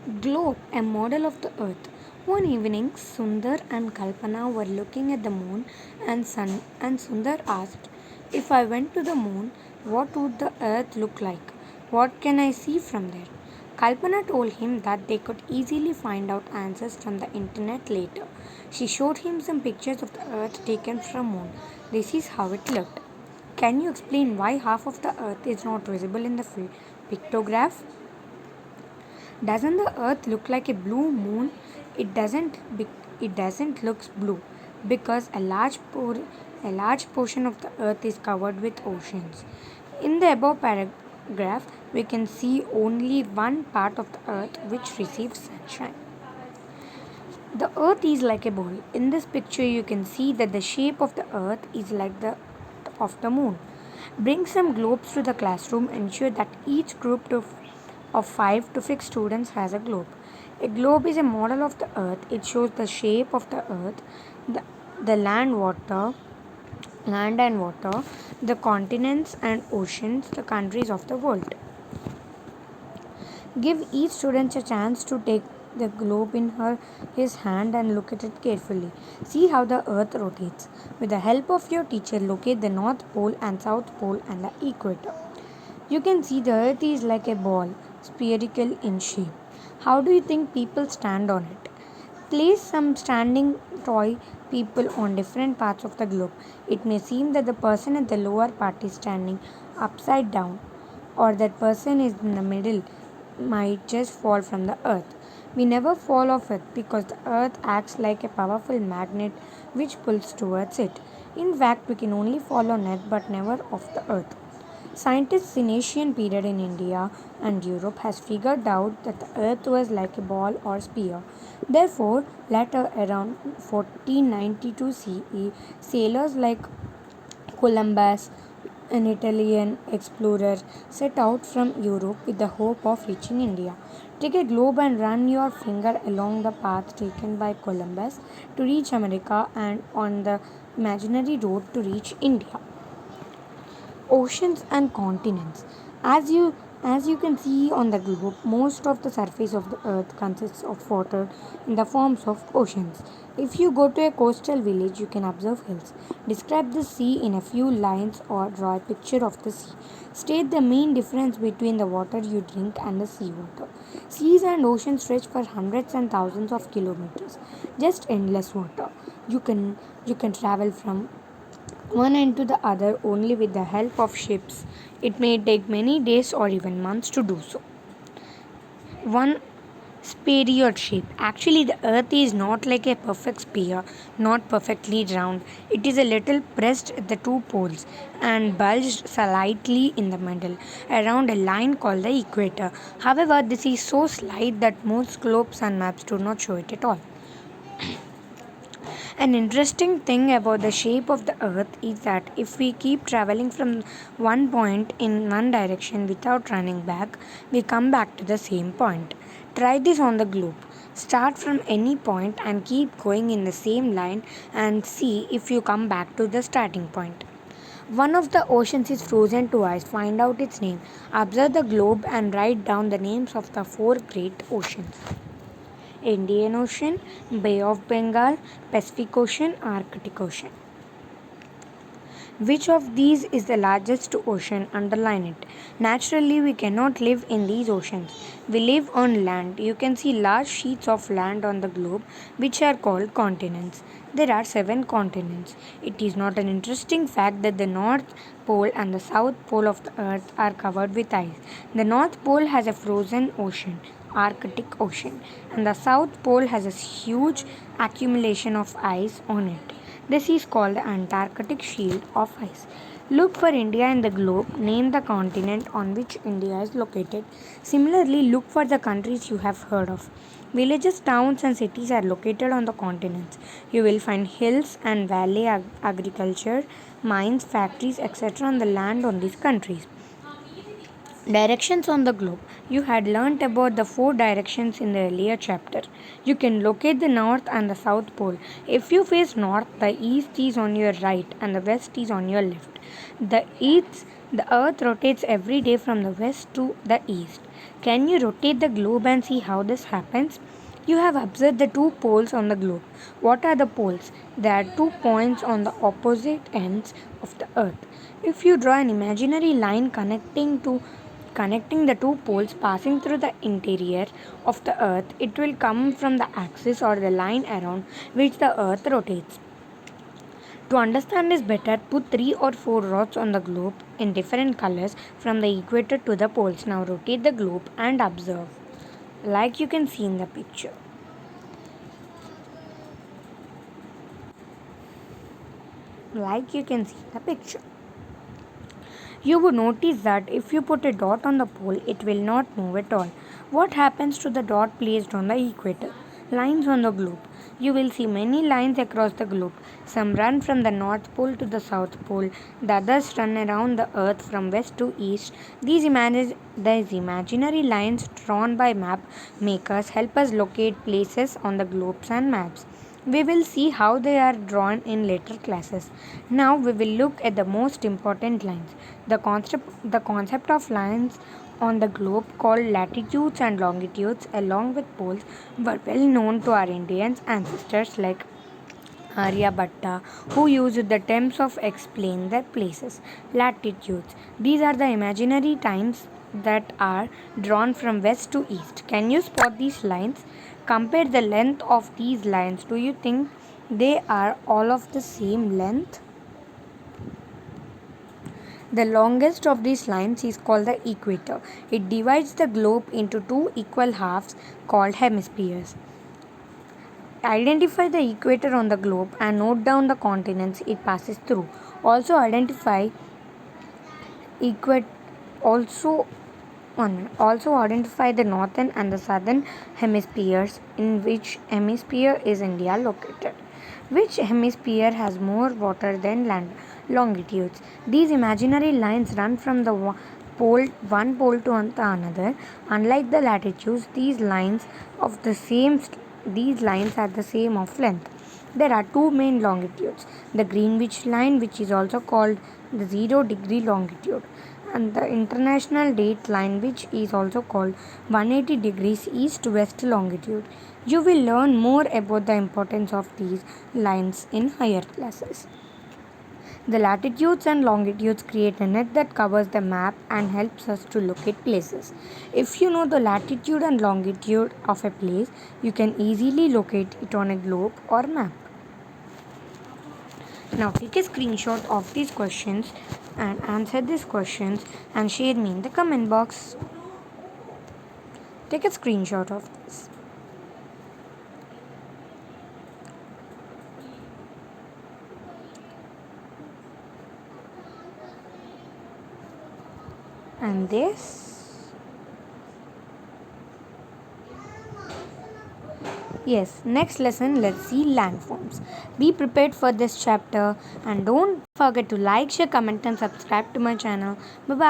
Globe, a model of the earth. One evening, Sundar and Kalpana were looking at the moon and sun, and Sundar asked, "If I went to the moon, what would the earth look like? What can I see from there?" Kalpana told him that they could easily find out answers from the internet later. She showed him some pictures of the earth taken from moon. This is how it looked. Can you explain why half of the earth is not visible in the pictograph? Doesn't the earth look like a blue moon? It doesn't it doesn't look blue because a large portion of the earth is covered with oceans. In the above paragraph, we can see only one part of the earth which receives sunshine. The earth is like a ball. In this picture, you can see that the shape of the earth is like the of the moon. Bring some globes to the classroom. Ensure that each of 5 to 6 students has a globe. A globe is a model of the earth. It shows the shape of the earth, the, the land and water, the continents and oceans, the countries of the world. Give each student a chance to take the globe in his hand and look at it carefully. See how the earth rotates. With the help of your teacher, locate the North Pole and South Pole and the equator. You can see the earth is like a ball, spherical in shape. How do you think people stand on it? Place some standing toy people on different parts of the globe. It may seem that the person at the lower part is standing upside down, or that person is in the middle might just fall from the earth. We never fall off it because the earth acts like a powerful magnet which pulls towards it. In fact, we can only fall on it but never off the earth. Scientists in ancient period in India and Europe has figured out that the earth was like a ball or spear. Therefore, later around 1492 CE, sailors like Columbus, an Italian explorer, set out from Europe with the hope of reaching India. Take a globe and run your finger along the path taken by Columbus to reach America and on the imaginary road to reach India. Oceans and continents. As you can see on the globe, most of the surface of the earth consists of water in the forms of oceans. If you go to a coastal village, you can observe hills. Describe the sea in a few lines or draw a picture of the sea. State the main difference between the water you drink and the seawater. Seas and oceans stretch for hundreds and thousands of kilometers. Just endless water. You can travel from one end to the other only with the help of ships. It may take many days or even months to do so. One spheroid shape. Actually, the earth is not like a perfect sphere, not perfectly round. It is a little pressed at the two poles and bulged slightly in the middle around a line called the equator. However, this is so slight that most globes and maps do not show it at all. An interesting thing about the shape of the earth is that if we keep traveling from one point in one direction without running back, we come back to the same point. Try this on the globe. Start from any point and keep going in the same line and see if you come back to the starting point. One of the oceans is frozen to ice. Find out its name. Observe the globe and write down the names of the four great oceans: Indian Ocean, Bay of Bengal, Pacific Ocean, Arctic Ocean. Which of these is the largest ocean? Underline it. Naturally, we cannot live in these oceans. We live on land. You can see large sheets of land on the globe, which are called continents. There are 7 continents. It is not an interesting fact that the North Pole and the South Pole of the Earth are covered with ice. The North Pole has a frozen ocean, Arctic Ocean, and the South Pole has a huge accumulation of ice on it. This is called the Antarctic Shield of Ice. Look for India in the globe, name the continent on which India is located. Similarly, look for the countries you have heard of. Villages, towns, and cities are located on the continents. You will find hills and valley agriculture, mines, factories, etc. on the land on these countries. Directions on the globe. You had learnt about the 4 directions in the earlier chapter. You can locate the north and the south pole. If you face north, the east is on your right and the west is on your left. The earth rotates every day from the west to the east. Can you rotate the globe and see how this happens? You have observed the two poles on the globe. What are the poles? There are 2 points on the opposite ends of the earth. If you draw an imaginary line connecting the two poles passing through the interior of the earth, it will come from the axis or the line around which the earth rotates. To understand this better, put 3 or 4 rods on the globe in different colors from the equator to the poles. Now rotate the globe and observe, like you can see in the picture. Like you can see in the picture. You would notice that if you put a dot on the pole, it will not move at all. What happens to the dot placed on the equator? Lines on the globe. You will see many lines across the globe. Some run from the North Pole to the South Pole. The others run around the earth from west to east. These imaginary lines drawn by map makers help us locate places on the globes and maps. We will see how they are drawn in later classes. Now we will look at the most important lines. The concept of lines on the globe called latitudes and longitudes along with poles were well known to our Indian ancestors like Aryabhatta, who used the terms of explain their places. Latitudes. These are the imaginary times that are drawn from west to east. Can you spot these lines? Compare the length of these lines. Do you think they are all of the same length? The longest of these lines is called the equator. It divides the globe into two equal halves called hemispheres. Identify the equator on the globe and note down the continents it passes through. Also equat- also also identify the northern and the southern hemispheres. In which hemisphere is India located? Which hemisphere has more water than land? Longitudes. These imaginary lines run from the one pole to the another. Unlike the latitudes, these lines are the same of length. There are two main longitudes: the Greenwich line, which is also called the 0 degree longitude, and the International Date line, which is also called 180 degrees east west longitude. You will learn more about the importance of these lines in higher classes. The latitudes and longitudes create a net that covers the map and helps us to locate places. If you know the latitude and longitude of a place, you can easily locate it on a globe or map. Now take a screenshot of these questions and answer these questions and share me in the comment box. Take a screenshot of this. And this. Yes, next lesson, let's see landforms. Be prepared for this chapter and don't forget to like, share, comment, and subscribe to my channel. Bye bye.